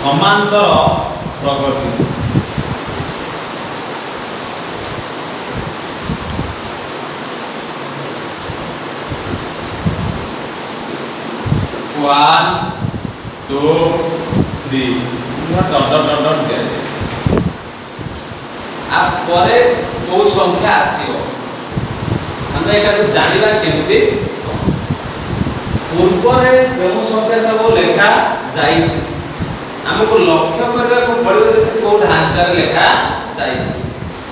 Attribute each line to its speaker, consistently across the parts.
Speaker 1: समांतर प्रगति। One two three डट डट डट डट दिया आप परे को संख्या आसीओ हम एटा को जानिबा केमति पूर्व में जो संख्या सब लेखा जाइछि हमको लक्ष्य करबा को पड़िबो से को ढांचा रे लेखा जाइछि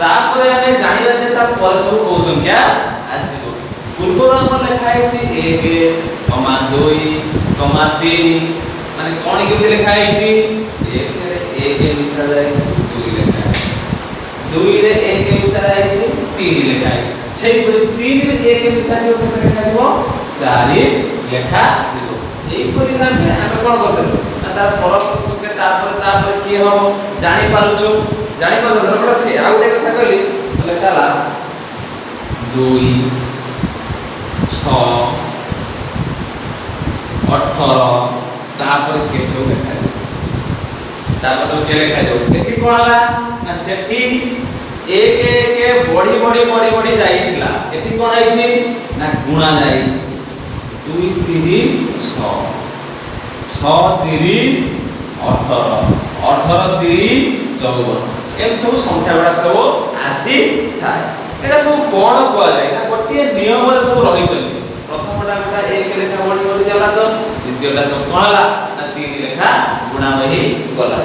Speaker 1: तापरे हमें जानिबा जे ता पर सब को संख्या आसीबो पूर्व हम लेखा हिछि 1, 2, 3 माने कोन के लेखा हिछि 1 रे 1 मिसा जाइछि 2 लेखा 2 रे 1 मिसा जाइछि 3 लेखा सेही परि 3 रे 1 मिसा जो लेखा दिबो 4 लेखा दिबो एई परि हम कोन करते ना तार फरक संख्या तापर की हो जानि पारुछु धरकड़ा से आ गोटे कथा कहली लेखाला 2 6 18 तापर के सब लेखा तापर सब के लेखा जो एठी कोन हला ना सेठी एक एक बड़ी जाइतिला एठी कोन आइछि ना गुणा जाइछि 2 3 6 6 3 18 18 3 54 एम सब संख्या बडा तो आसी थाए एटा सब कोन कोआ जाय ना गोटे नियम रे सब रहि चली प्रथमटा बेटा 1 लेखा बड़ी जाला तो द्वितीयटा सब कोन हला ना 3 लेखा गुणा होई गला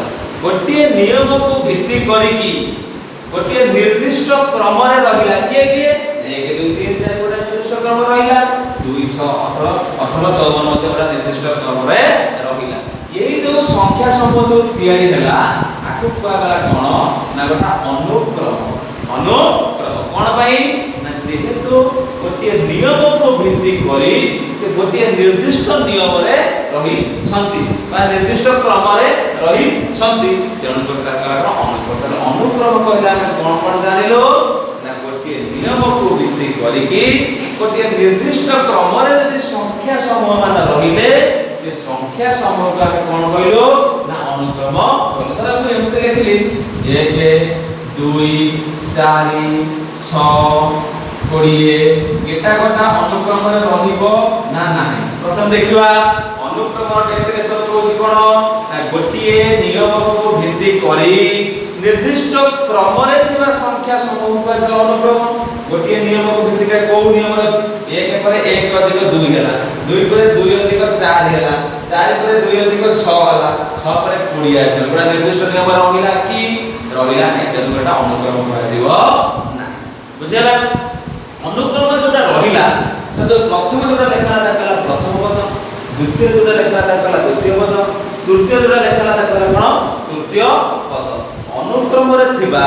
Speaker 1: गोटे नियम को भित्ति करी की गोटे निर्दिष्ट क्रम रे रहिला के 1 2 3 4 गोटे निर्दिष्ट क्रम रहिला 2 6 18 18 54 मते गोटे निर्दिष्ट क्रम रे रहिला यही जो संख्या समूह सब तैयारी हला आकु कहला कोन ना गोटा अनुक्रम कोन भाई ना जेहेतु गोटे नियम को भित्ति करी से गोटे निर्दिष्ट नियम रे रही छंती बा निर्दिष्ट क्रम रे रही छंती जन प्रकार कहला अनुक्रम कहला हम कोन जानिलो ना गोटे नियम को भित्ति करी की गोटे निर्दिष्ट क्रम रे यदि संख्या समूह मान रहिले से संख्या समूह का कोन कहलो ना अनुक्रम कहलो तर हम एमते लिखली 1 2 4 6 20 एटा गोटा अनुक्रम रे रहिबो ना नाही प्रथम देखिबा अनुक्रम डेफिनेशन होछि कोन ना गोटिए नियम को भित्ति करी निर्दिष्ट क्रम रे थिबा संख्या समूह का जो अनुक्रम गोटिए नियम को भित्ति का को नियम अछि 1 पर 1 अधिक 2 होला 2 पर 2 अधिक 4 होला 4 पर 2 अधिक 6 होला 6 पर 20 आछल पूरा निर्दिष्ट नियम रहिला कि रहिला एटा दुटा अनुक्रम करा दिबो ना बुझला अनुक्रम जोटा रहिला तो प्रथम जोटा लेखा दाखला प्रथम पद द्वितीय जोटा लेखा दाखला द्वितीय पद तृतीय जोटा लेखा दाखला कोन तृतीय पद अनुक्रम रे थिबा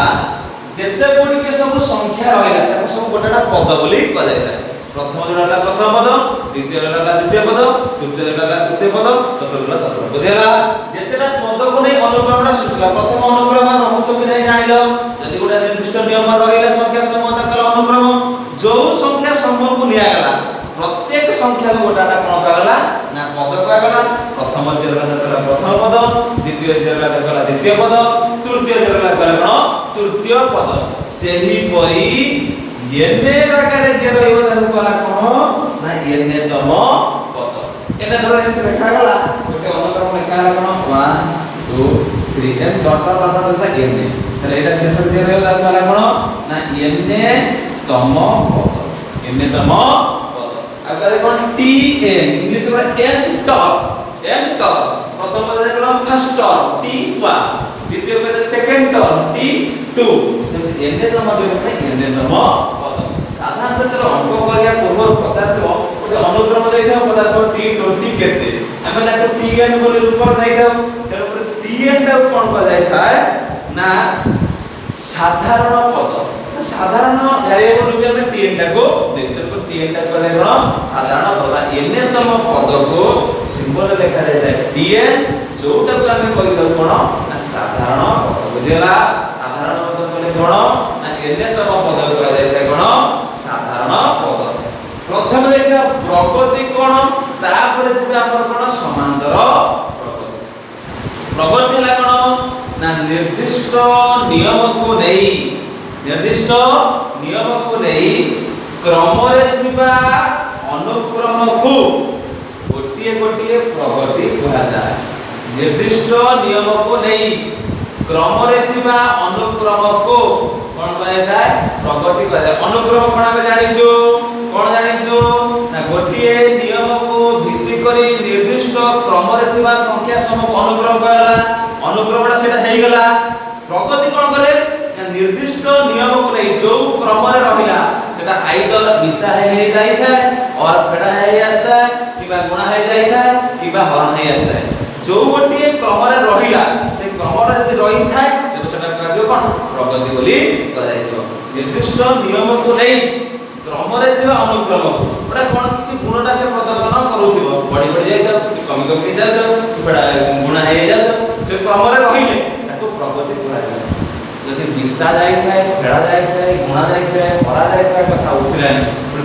Speaker 1: जेते गुडी के सब संख्या रहिला ताको सब गोटाटा पद बोली कह जाय प्रथम जोटा प्रथम पद द्वितीय जोटा द्वितीय पद तृतीय जोटा तृतीय पद चतुर्थ जोटा चतुर्थ बुझेला जेतेटा पद को नै अनुक्रमटा सृष्टिला प्रथम अनुक्रम रहउछ कि नै जानिलो यदि गोटा निर्दिष्ट नियम रहिला संख्या समूह ताकर अनुक्रम जो संख्या समूह को लिया गला प्रत्येक संख्या को गोटाटा कोन कहला ना पद कहला प्रथम जोटा कहला प्रथम पद द्वितीय जोटा कहला द्वितीय पद तृतीय जोटा कहला कोन तृतीय पद सेही परी एने आकारे जे रहइबो ताको कहला कोन ना एने तम पद एने धर एते लेखा गला गोटे अनुक्रम लेखा गला कोन 1 2 3 एन डॉट डॉट डॉट एने तले एटा शेष जे रहइबो ताको कहला कोन ना एने तम पद एने तम पद अगर कोन टी एन इंग्लिश में एन टॉप प्रथम पद कहला फर्स्ट टॉप टी 1 द्वितीय पद सेकंड टॉप टी 2 से एने तम देबे एने तम साधारणतः अंक करिया पूर्व पचारतो गोटे अनुक्रम देइथाउ पदार्थ T20 केते हमें लाको Tn बोले ऊपर नै थाउ तेर पर Tn टा कोन क जाय थाए ना साधारण पद साधारण वेरिएबल रूप में Tn टा को देखते पर Tn टा को कोन साधारण पद एने तम पद को सिंबल लिखा जाय थाए Tn जोटा को हमें कहि दउ कोन ना साधारण पद बुझेला साधारण पद बोले कोन ना एने तम पद को जाय थाए कोन साधारण पद प्रथम देखा प्रगति कोन तापर जिबा हमर कोन समांतर प्रगति निर्दिष्ट नियम को नहीं क्रम रे थिबा अनुक्रम को गोटिए गोटिए प्रगति कहा जाए। निर्दिष्ट नियम को नहीं क्रम रे थिबा अनुक्रम को कोन कहा जाए प्रगति कहा जाए। अनुक्रम कोन हम जानिछु ना गोटिए नियम को भित्ति करी निर्दिष्ट क्रम रे थिबा संख्या समूह अनुक्रम कहला। अनुक्रमटा सेटा हेई गला। प्रगति कोन करे ना निर्दिष्ट नियम को नहीं जो क्रम रे रहिला सेटा आइदर मिसा हे जाई थाए और फेडा हे आस्ता है किबा गुणा हे जाई थाए किबा हरण हे आस्ता है। जो गोटिए क्रम रे रहिला से क्रम रे यदि रहि थाए तबे सेटा कार्य कोन प्रगति बोली कहा जायतो। निर्दिष्ट नियम को नहीं क्रम रे थिबा अनुक्रम ओटा कोन किछि गुणटा से प्रदर्शन करूथिबो बड़ी बड़ी जाय जाय कमी कमी जाय जाय फेडा गुणा हे जाय से क्रम रे रहिले ताको प्रगति कहा जाय। जदि मिसा जाय थाए फेडा जाय थाए गुणा जाय थाए हरा जाय थाए कथा उठिलानी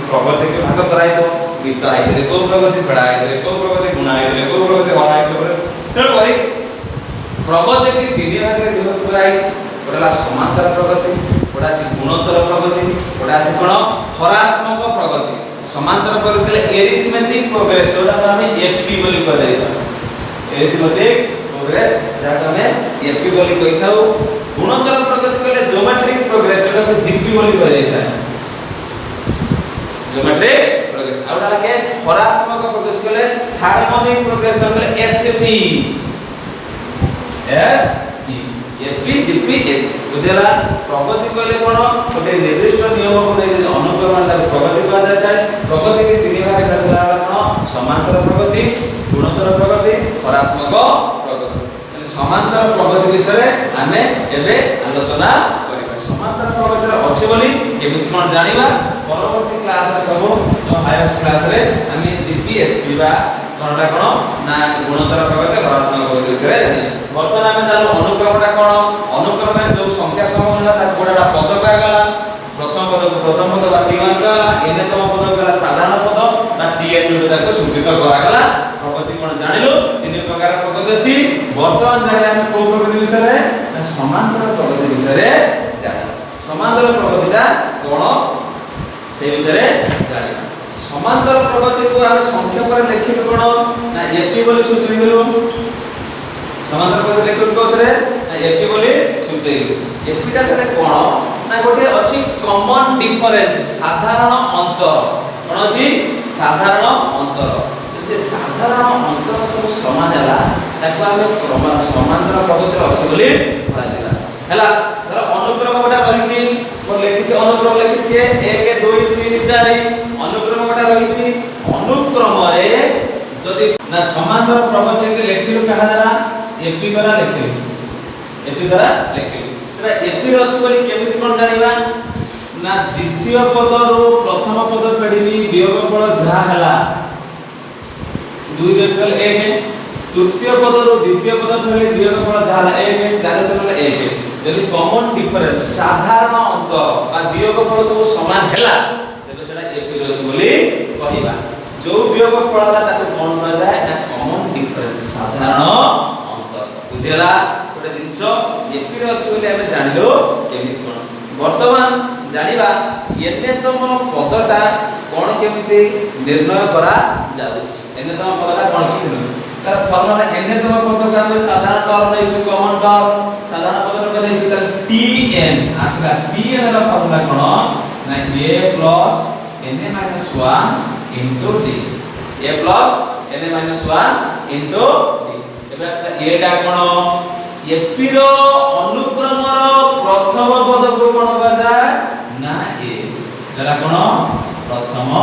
Speaker 1: प्रगति के भाग कराय दो मिसा आइले को प्रगति फेडा आइले को प्रगति गुणा आइले को प्रगति हरा आइले तेणु करी प्रगति की तीन भाग में विभक्त कराई। ओला समांतर प्रगति ओडा अछि गुणोत्तर प्रगति ओडा अछि कोन हरात्मक प्रगति। समांतर प्रगति ले एरिथमेटिक प्रोग्रेस ओडा हमें एफपी बोली कह जाइता। एरिथमेटिक प्रोग्रेस जाका हमें एफपी बोली कहिताऊ। गुणोत्तर प्रगति ले ज्योमेट्रिक प्रोग्रेस ओडा को जीपी बोली कह जाइता। ज्योमेट्रिक प्रोग्रेस ओडा के हरात्मक प्रोग्रेस ले हार्मोनिक प्रोग्रेस ले एचपी एफपी जीपी एच बुझेला। प्रगति कहले कोन गोटे निर्दिष्ट नियम को नै अनुक्रमण ता प्रगति कहा जाता है। प्रगति के तीन भाग करला कोन समांतर प्रगति गुणोत्तर प्रगति हरात्मक प्रगति। समांतर प्रगति विषय आमे एबे आलोचना करिबा। समांतर प्रगति अछि बोली केमिति कोन जानिबा परवर्ती क्लास रे सब हायर क्लास रे आमे जीपी एचपी बा कोनटा कोन ना गुणोत्तर प्रगति हरात्मक प्रगति विषय जानिबा। वर्तमान आमे जानो अनुक्रमटा कोन अनुक्रम में जो संख्या समूह होला ता कोडा पद का गला। प्रथम पद बा टी1 का एनतम पद गला साधारण पद बा टीएन जो ताको सूचित करा गला। प्रगति कोन जानिलो तीन प्रकार प्रगति अछि। वर्तमान जाने हम को प्रगति विषय रे ना समांतर प्रगति विषय रे जानि। समांतर प्रगतिटा कोन से विषय रे जानि। समांतर प्रगति को हम संख्या पर लिखिबो कोन ना एपी बोली सूचित करू। समांतर प्रगति लिखिबो कोथरे ना एपी बोली सूचित। एपी का तले कोन ना गोटे अछि कॉमन डिफरेंस साधारण अंतर कोन अछि साधारण अंतर। जे साधारण अंतर सब समान होला ताको हम क्रम समांतर प्रगति अछि बोली कहा जाला। हैला तर अनुक्रम गोटा रहिछि मोर लिखिछि अनुक्रम लिखिछि के 1 2 3 4 अनुक्रम गोटा रहिछि। अनुक्रम रे जदि ना समांतर प्रगति के लिखिलु कहा जाला एपी द्वारा लिखिलु एपी द्वारा लिखिलु तरा एपी रछ बोली केमिति कोन जानिबा ना द्वितीय पद रो प्रथम पद फेडिबी वियोगफल जा हला 2 रे कल 1 तृतीय पद रो द्वितीय पद फेडिबी वियोगफल जा हला 1 4 रे कल 1 जदि कॉमन डिफरेंस साधारण अंतर बा वियोगफल सब समान हला तबे सेटा एपी रछ बोली कहिबा। जो वियोगफल हला ताको कोन कहा जाय ना कॉमन डिफरेंस साधारण अंतर बुझेला। गोटे जिंसो एपी रे अछि बोली हम जानिलो केमिति कोन। वर्तमान जानिबा एनेतम पदटा कोन केमिति निर्णय करा जाउछि। एनेतम पदटा कोन केमिति तार फॉर्मूला एनेतम पद का हम साधारण टर्म नै छु कॉमन टर्म साधारण पद रो नै छु त टीएन आसला टीएन रो फॉर्मूला कोन ना a plus na - 1 into d a plus na - 1 into d। एबे आसला a टा कोन एपी रो अनुक्रम रो प्रथम पद को कोन कहा जाय ना ए जरा कोन प्रथम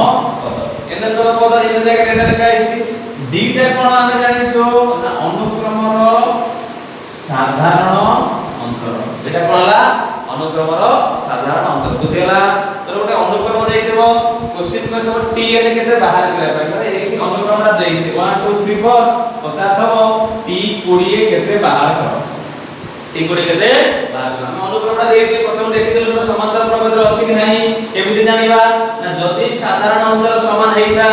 Speaker 1: पद एनेतम पद इन जगह रे लिखा अछि। डी टा कोन हम जानि छो ना अनुक्रम रो साधारण अंतर एटा कोनला अनुक्रम रो साधारण अंतर बुझेला। तो गोटे अनुक्रम देइ देबो क्वेश्चन में तो टीएन केते बाहर करै पय माने एक अनुक्रमटा देइ छै 1 2 3 4 50 थबो टी 20 केते बाहर करो टी 20 केते बाहर करो। हम अनुक्रमटा देइ छै प्रथम देखि देलु तो समांतर प्रगति अछि कि नाही केमिति जानिबा ना जदि साधारण अंतर समान हेइता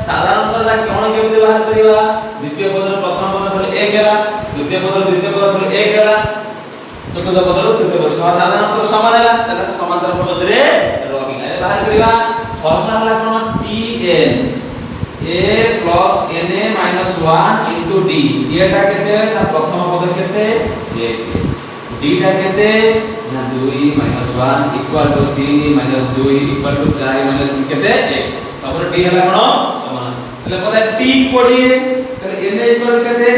Speaker 1: साधारण अंतरटा कोन केमिति बाहर करिवा। द्वितीय पद प्रथम पद बोले 1 गेला द्वितीय पद द्वितीय पद बोले 1 गेला चतुर्थ पद रो तृतीय पद साधारणतः समान है ताले समांतर पद रे रहिला बाहर करिवा फॉर्मूला हला कोन tn a plus na minus 1 into d एटा केते ना प्रथम पद केते 1 d टा केते ना 2 minus 1 equal to 3 minus 2 equal to 4 minus 3 केते 1 सबरो d हला कोन समान એટલે पता t कोडिए એટલે na equal केते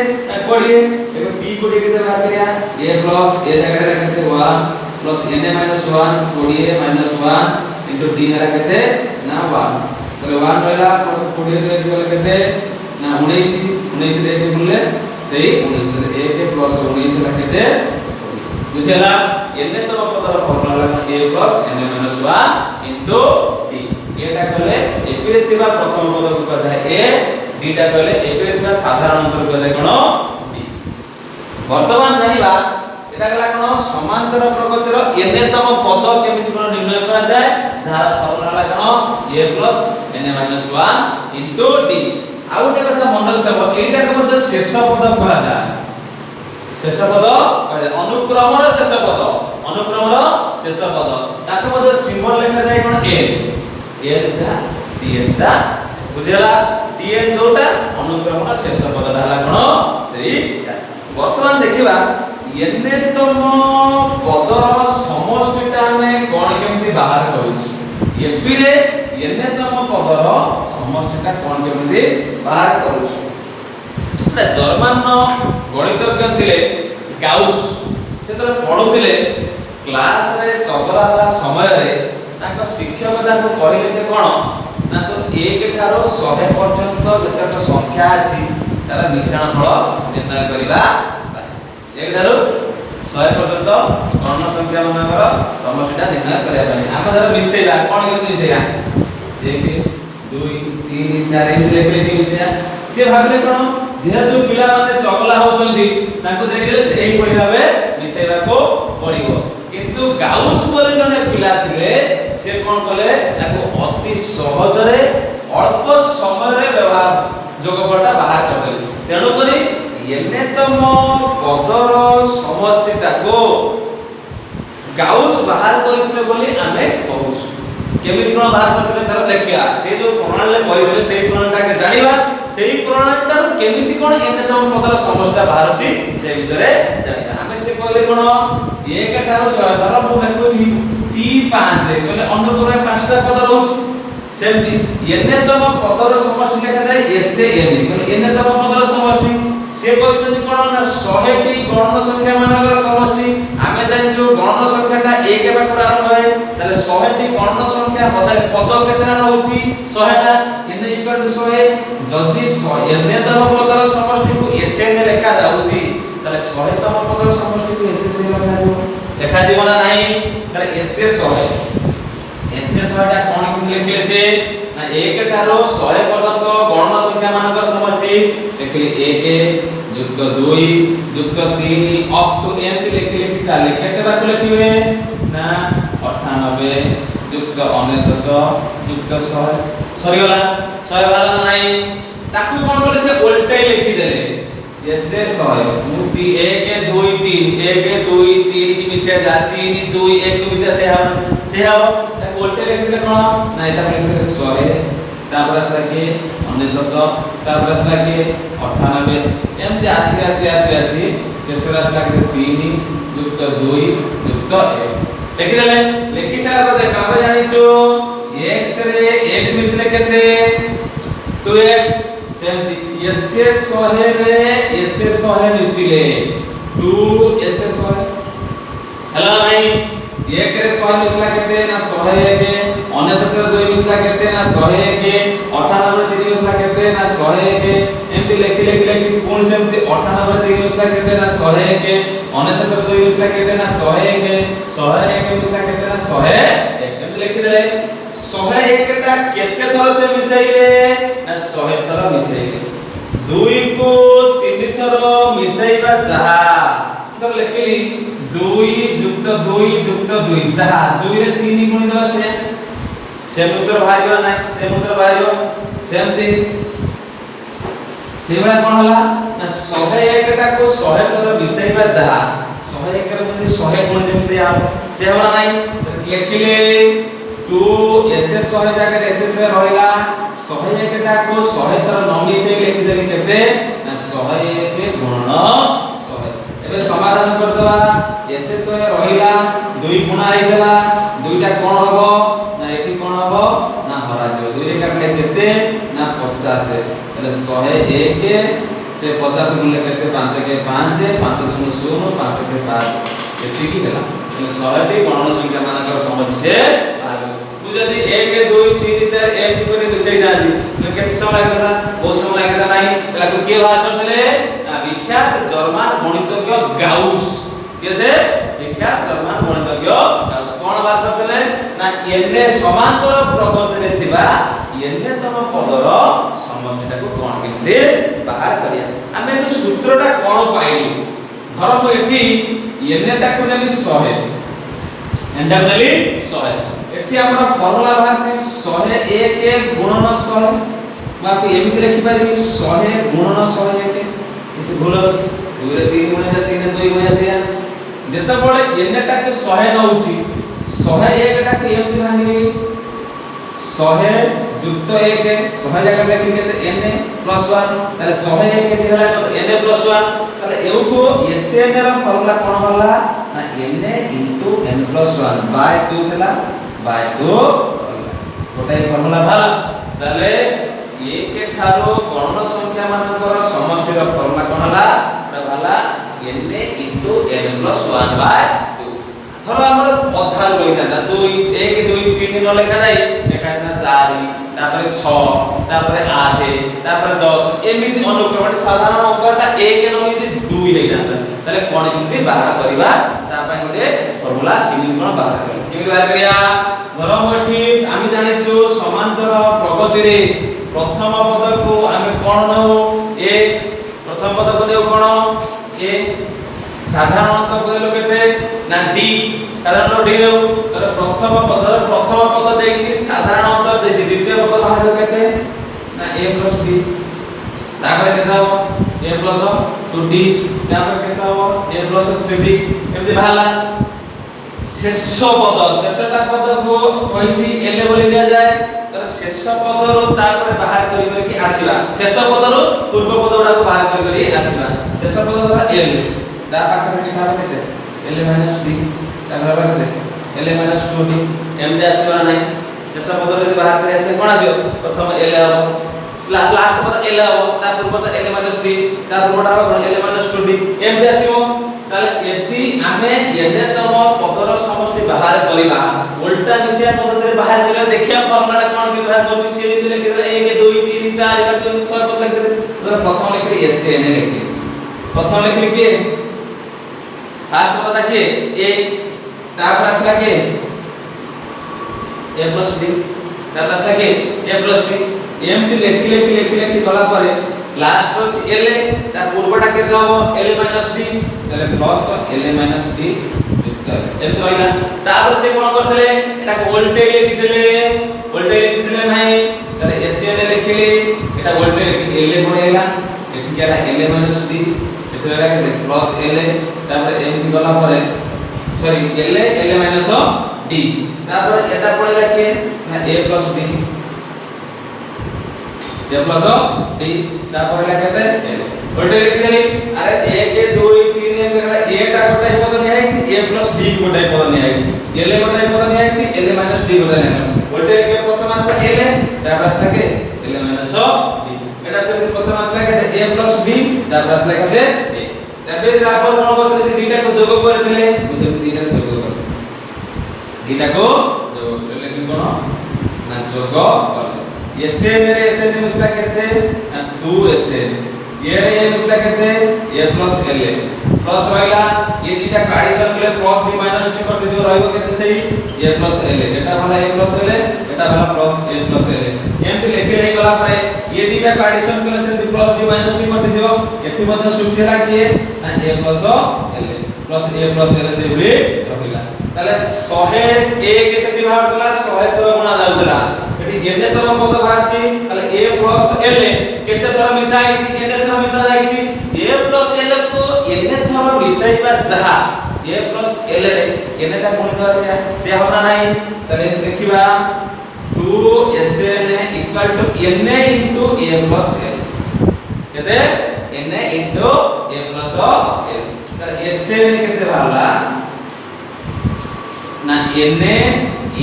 Speaker 1: कोडिए एगो t कोडिए केते बाहर करिया a plus a जगह रे केते 1 plus na minus 1 कोडिए minus 1 into d हला केते ना 1 तले 1 रहला प्लस 20 रे इक्वल केते ना 19 19 रे बोलले सही 19 रे 1 प्लस 19 ला केते बुझेला एने तो पदर formula a plus n minus 1 into d एटा कहले एपिरे थिबा प्रथम पद को कहै a d टा कहले एपिरे थिबा साधारण अंतर कहै कोन d वर्तमान जानिबा एटा गला कोन समांतर प्रगतिर एनेतम पद केमिति कोन निर्णय करा जाय जहार formula cone a plus n minus 1 into d आउ गोटे कथा मन रखिबो एटा को मते शेष पद कहला जाय शेष पद कहले अनुक्रमर शेष पद ताको मते सिंबल लिखा जाय कोन n जा dn दा बुझला dn जोटा अनुक्रमर शेष पद हला कोन सेही वर्तमान देखिबा एनेतम पदर समष्टिटा में कोन केमति बाहर करूछु एपिरे एनेतम पदर समष्टिटा कोन केमति बाहर करूछु जर्मन गणितज्ञ थिले गाउस से तो पढुथिले क्लास रे चगला हला समय रे ताको शिक्षक ताको कहिले जे कोन ना तो 1 ठारो 100 पर्यंत जतक संख्या अछि तार मिश्रण फल निर्णय करिबा 1 ठारो 100 पर्यंत गण संख्या मानकर समष्टिटा निर्णय करिया पानी हम जरा मिसेइबा कोन केमति मिसेइबा 1 2 3 4 एमि लेखले मिसेइबा से भाबले कोन जेहेतु पिला माने चगला होचंदी ताको देखिले से एई परि भाबे मिसेइबा को पड़िबो किंतु गाउस बोले जने पिला थिले से कोन कले ताको अति सहज रे अल्प समय रे व्यवहार जोगफलटा बाहर कर देले तेनु करी एनेतम पदर समष्टिटा को गाउस बाहर करथिले बोली आमे कहूछु केमिति कोन बाहर करथिले तार देखिया से जो प्रणाली कहिबे सेही प्रणालीटा के जानिबा सेही प्रणालीटा केमिति कोन एनेतम पदर समष्टिटा बाहर अछि से विषय रे जानिबा आमे से कहले कोन 1 ठारो 100 धर मु देखुछि t5 कहले अनुक्रमे 5टा पद रहउछि सेमति एनेतम पदर समष्टि लेखा जाय s से n कहले एनेतम पदर समष्टि से कहउछन कोन ना 100 टी गण संख्या मानकर समष्टि आमे जानछु गण संख्याटा 1 पाखर आरंभ होय ताले 100 टी गण संख्या बदले पद केतना रहउछि 100 टा n इक्वल टू 100 जदी एनेतम पदर समष्टि को sn लेखा जाउछि ताले 100 तम पदर समष्टि को ss लेखा जीव ना नाही ताले ss 100 ss 100 टा कोन कि लिखले से ना 1 ठारो 100 पर्यंत गण संख्या मानकर समष्टि देखले 1 युक्त 2 युक्त 3 अप टू n लिखले कि चाले केते बार लिखिबे ना 98 युक्त 99 युक्त 100 सरीगला 100 वाला नाही ताकू कोन करे से उल्टे लिखि देले जैसे 100 मुक्ति 1 2 3 1 2 3 की मिसे जा 3 2 1 की मिसे से हम उल्टे लिखले कोन ना एटा लिखले 100 तापर असला के 99 तापर असला के 98 एमते आसी शेष असला के 3 युक्त 2 युक्त 1 लिखि देले लिखि सारा पर देख हम जानि छु x रे x मिसले केते 2x सेमति एसे 100 रे एसे 100 मिसिले 2 एसे 100 हला भाई 1 रे 100 मिसला केते ना 100 के 69 2 मिसला केते ना 100 के 98 3 मिसला केते ना 100 के एमति लेखि कोन सेमति 98 3 मिसला केते ना 100 के 69 2 मिसला केते ना 100 के 100 मिसला केते ना 100 एमति लेखि देले 101 टा केते थर से मिसैले ना 100 थर मिसैले 2 को 3 थर मिसैबा जहा तो लेखिली 2 युक्त 2 युक्त 2 जहा 2 रे 3 गुणी दबा से उत्तर बाहरिबा नै से उत्तर बाहरिबो सेमति सेबा कोन होला ना 101 टा को 100 थर मिसैबा जहा 101 101 रे যদি 100 গুণ দেম সে হবলা নাই লিখিলে 2 SS 100 জায়গায় SS রহিলা 101 টা কো 100 থর নমি সে লিখি দেলি কেতে না 101 গুণ 100 ଏବେ ସମାଧାନ କରିଦବା SS 100 ରହିଲା 2 ଗୁଣା ହେଇଗଲା দুইটা কোণ হবো না এটি কোণ হবো না হরা যাবে 2 রে কাটলে কেতে না 50 তাহলে 101 তে 50 গুণলে কেতে 5 के 5 5 0 0 5 के 5 এটি কি ହେଲା তাহলে 100 টি গণন সংখ্যা মানকৰ সমষ্টি বাহার তু যদি 1 2 3 4 এমটি করে মিশাই যাবি তো কেতে সময় লাগলা বহুত সময় লাগলা নাই তাহলে তো কে বাহার করলে না বিখ্যাত জার্মান গণিতজ্ঞ গাউস কেসে বিখ্যাত জার্মান গণিতজ্ঞ গাউস কোন বাহার করলে না এনে সমান্তর প্রগতিরে থিবা এন্যতম পদর সমষ্টিটাକୁ কোন কেতে বাহার করিয়া আমি এই সূত্রটা কোন পাইলি ধর মু এটি এন্যটাକୁ নেলি 100 এন্ডাକୁ নেলি 100 এটি আমরা ফর্মুলা বাহারছি 101 গুণন 100 মু আপনি এমনি লিখি পারিবি 100 গুণন 101 কিছু ভুল হবে 2 রে 3 গুণে 3 রে 2 গুণে আসিয়া যেতବେଳେ এন্যটাକୁ 100 নউছি 101 টাকে এমনি ভাঙিবি 100 যুক্ত 1 100 জায়গা লিখি কেতে n + 1 তাহলে 101 যে হলা তো n + 1 তাহলে এউটো Sn এর ফর্মুলা কোন হলা না n * n + 1 বাই 2 থলা বাই 2 গোটাই ফর্মুলা ভালা তাহলে 1 ঠারো গণন সংখ্যা মানকৰ সমষ্টিৰ ফর্মুলা কোন হলা এটা ভালা n * n + 1 বাই 2 ধর আমার অধার রইতা 2 1 2 3 ন লেখা যায় লেখা যায় 4 তারপরে 6 তারপরে 8 তারপরে 10 এমিতি অনুক্রমে সাধারণ অঙ্কটা 1 নইতে 2 হই যাতা তাহলে কোন কিমতি বাহার করিবা তা পাই গটে ফর্মুলা কিমতি কোন বাহার করি কিমতি বাহার করিয়া ধরো মঠি আমি জানিছু সমান্তর প্রগতিরে প্রথম পদকু আমি কোন নও a প্রথম পদকু নেও কোন a সাধারণত কইলো কেতে না d সাধারণত d নেও তাহলে প্রথম পদ দেইছি সাধারণত দেইছি দ্বিতীয় পদ বাহার কেতে না a + b তারপরে কেতে হবে a + 2d তারপরে কেতে হবে a + 3d এমনি বাহালা শেষ পদ সেতটা পদকু কইছি l বলি দিয়া যায় তাহলে শেষ পদরু তারপরে বাহার করি কি আসিবা শেষ পদরু পূর্ব পদগুড়াকু বাহার করি আসিবা শেষ পদ ধরা l তা পাখে কি হবে কেতে l - b তারপরে কেতে l - 2d এমনি আসিবা নাই শেষ পদরু যদি বাহার করি আসে কোন আসিব প্রথম l হবে লাস্ট পদ l হবে তার পূর্ব পদ l - b তার পূর্বটা হবে l - 2d এমনি আসিব তাহলে এতি আমি এন্যতম পদর সমষ্টি বাহার করিবা উল্টা মিশিয়া পদ্ধতিরে বাহার করিবা দেখিয়া ফর্মুলাটা কোন কি বাহার করছি সে যদি লিখি দিলে 1 2 3 4 এবার তুমি 6 পদ লিখি দিলে তাহলে প্রথম লিখি Sn লিখি প্রথম লিখি কি ফার্স্ট পদটা কি a তারপর আসলা কি a + b তারপর আসলা কি a + b এমতি লিখি গলা পরে লাস্ট হচ্ছে l তার পূর্বটা কেতে হবে l - b তাহলে প্লাস l - d যুক্ত এত হইলা তারপর সে কোন করতেলে এটা ভোল্টেজ লিখি দিলে নাই তাহলে Sn লিখিলে এটা ভোল্টেজ l হইলা এটি কি era l - d এত হইলা কি প্লাস l তারপর এমতি গলা পরে সরি l - d তারপর এটা পড়িলা কি না a + b a + d তারপর লেখাতে ওটা লিখি দেই আরে 1 2 3 এর করে a টা কোথায় পদ নিয়ে আইছি a + b কোথায় পদ নিয়ে আইছি l কোথায় পদ নিয়ে আইছি l - d কোথায় নিয়ে ওটা কে প্রথম আসছে l তারপর আসছে কি l - d এটা সে প্রথম আসছে কি a + b তারপর আসছে কি a তারপর কোন করতে সে দুইটাকে যোগ করে দিলে বুঝে দুইটাকে যোগ করে দুইটাকে যোগ করলে কি কোন না যোগ করে Sn रे Sn मिसला कहते हैं 2Sn ये रे ये मिसला कहते हैं a + l प्लस होइला ये दिटा एडिशन करले प्लस b माइनस d करते जो रहइबो केते सही a + l एटा वाला a + l एटा वाला प्लस a + l एमति लेके रही गला परे ये दिटा एडिशन करले से प्लस b माइनस d करते जो एथि मध्ये सृष्टिला किए ना a + l से उली रहिला তাহলে 100 a के से विभाग कला 100 तोर गुणा जाउतला এটি এনে তর পদ বাহারছি তাহলে a + l কেতে তর মিশাইছি এনে তর মিশা যাইছি a + l কো এনে তর মিশাইবা যাহা a plus l रे n टा गुणित से हमरा नाही तले देखिबा 2sn equal to n into a plus l केते n into a plus l तले sn केते बाला ना n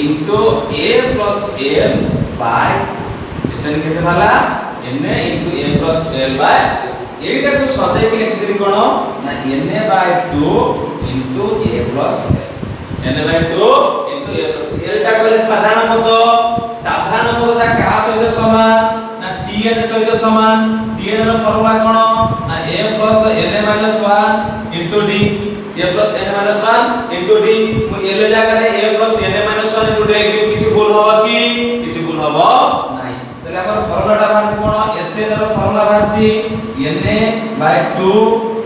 Speaker 1: into a plus l by sn केते बाला n into a plus l by एटा को सजाय के लिख देली कोन ना n/2 into a plus l n/2 into a plus l टा कहले साधारण पद ता का सहित समान ना tn सहित समान tn रो फॉर्मूला कोन ना a plus n - 1 into d a plus n - 1 into d मु l जा करे a plus n - 1 into d किछि भूल होबा कि किछि भूल होबो नाही तले हमर फॉर्मूलाटा बाहरछि कोन sn रो फॉर्मूला बाहरछि n/2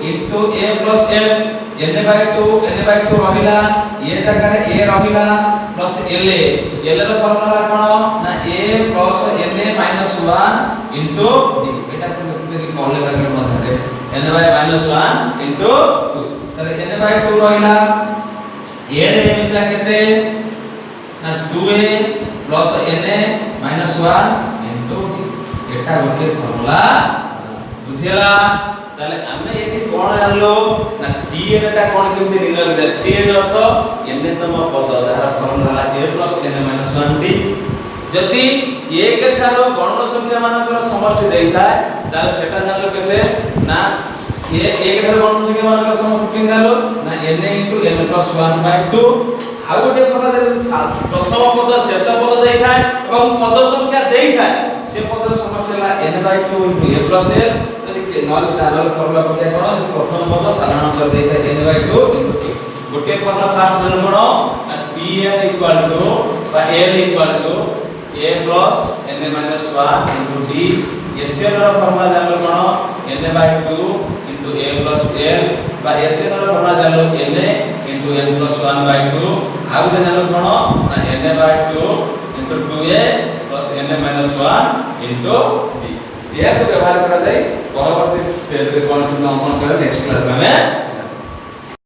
Speaker 1: into a plus l n/2 रहिला ये जगह a रहिला प्लस l रो फॉर्मूला कोन ना a plus n - 1 into d एटा को लिखि कॉल लगा मधरे n/-1 into 2 तले n/2 रहिला a रे मिसला केते ना 2a plus n - 1 into d एटा गोटे फॉर्मूला बुझिला ताले हमें एठी कोन आलो ना tn टा कोन केमते निर्णय दे tn अर्थ n तम पद दार formula a plus n - 1 d जति एक ठारो गण संख्या मानकर समष्टि देई थाए ताले सेटा जानलो केते ना ये एक ठारो गण संख्या मानकर समष्टि केन जानलो ना n into n plus 1/2 आ गोटे फॉर्मूला दे प्रथम पद शेष पद देई थाए एवं पद संख्या देई थाए से पदर समष्टि ला n/2 into a plus l नॉल तारल फॉर्मूला पते कोन प्रथम पद साधारण कर देई थाए n/2 into गोटे फॉर्मूला फास्ट जन कोन tn equal to बा l equal to a plus n - 1 into d sn रो फॉर्मूला जानलो कोन n/2 into a plus l बा sn रो फॉर्मूला जानलो n into n plus 1/2 आ गोटे जानलो कोन n/2 into 2a plus n - 1 into d या को व्यवहार करा जाय परवर्ती स्टेज रे कोन अंकन करे नेक्स्ट क्लास में